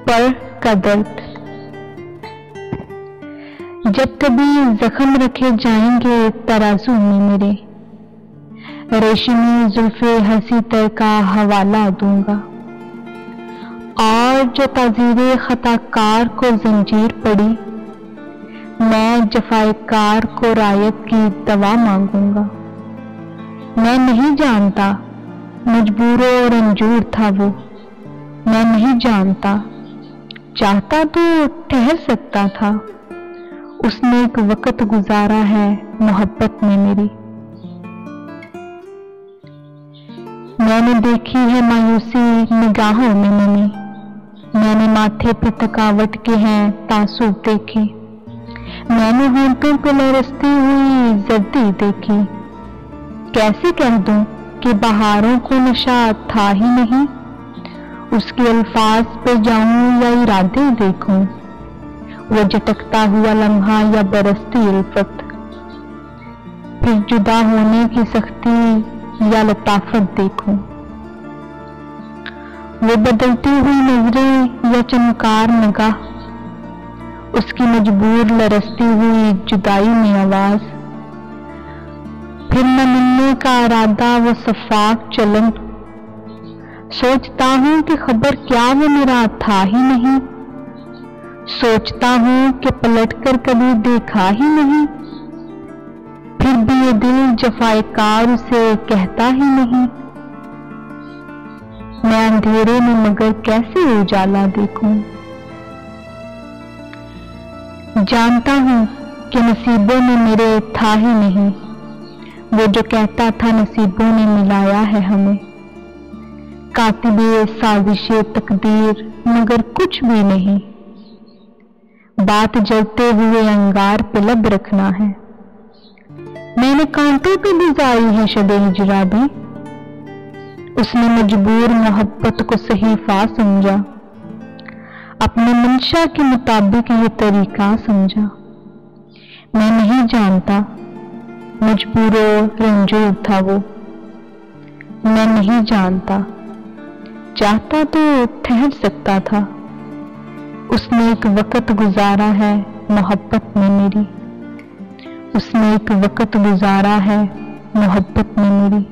पर का दर्द। जब कभी जख्म रखे जाएंगे तराजू में मेरे, रेशमी जुल्फे हंसी तर का हवाला दूंगा। और जो ताजीरे खताकार को जंजीर पड़ी, मैं जफाकार को रायत की दवा मांगूंगा। मैं नहीं जानता मजबूर और रंजूर था वो, मैं नहीं जानता, चाहता तो ठहर सकता था। उसने एक वक्त गुजारा है मोहब्बत में मेरी। मैंने देखी है मायूसी निगाहों में नमी, मैंने माथे पे थकावट के हैं तासुब देखे, मैंने होंठों पे लरसती हुई जर्दी देखी। कैसे कह दूं कि बहारों को नशा था ही नहीं, उसके अल्फाज पे जाऊं या इरादे देखूं, वो झटकता हुआ लम्हा या बरसती उल्फत, फिर जुदा होने की सख्ती या लताफत देखूं। वो बदलती हुई नजरें या चमकार निगाह, उसकी मजबूर लरसती हुई जुदाई में आवाज, फिर न मिलने का इरादा वो सफाक चलन। सोचता हूं कि खबर क्या वो मेरा था ही नहीं, सोचता हूं कि पलटकर कभी देखा ही नहीं, फिर भी ये दिल जफाकार उसे कहता ही नहीं। मैं अंधेरे में मगर कैसे उजाला देखूं। जानता हूं कि नसीबों में मेरे था ही नहीं, वो जो कहता था नसीबों ने मिलाया है हमें। कातिबे साजिशे तकदीर मगर कुछ भी नहीं, बात जलते हुए अंगार पे लब रखना है। मैंने कांटों पे गुजारी है शबे हिजरा भी, उसने मजबूर मोहब्बत को सहीफा समझा, अपने मंशा के मुताबिक ये तरीका समझा। मैं नहीं जानता मजबूर और रंजूर था वो, मैं नहीं जानता, चाहता तो ठहर सकता था। उसने एक वक्त गुजारा है मोहब्बत में मेरी, उसने एक वक्त गुजारा है मोहब्बत में मेरी।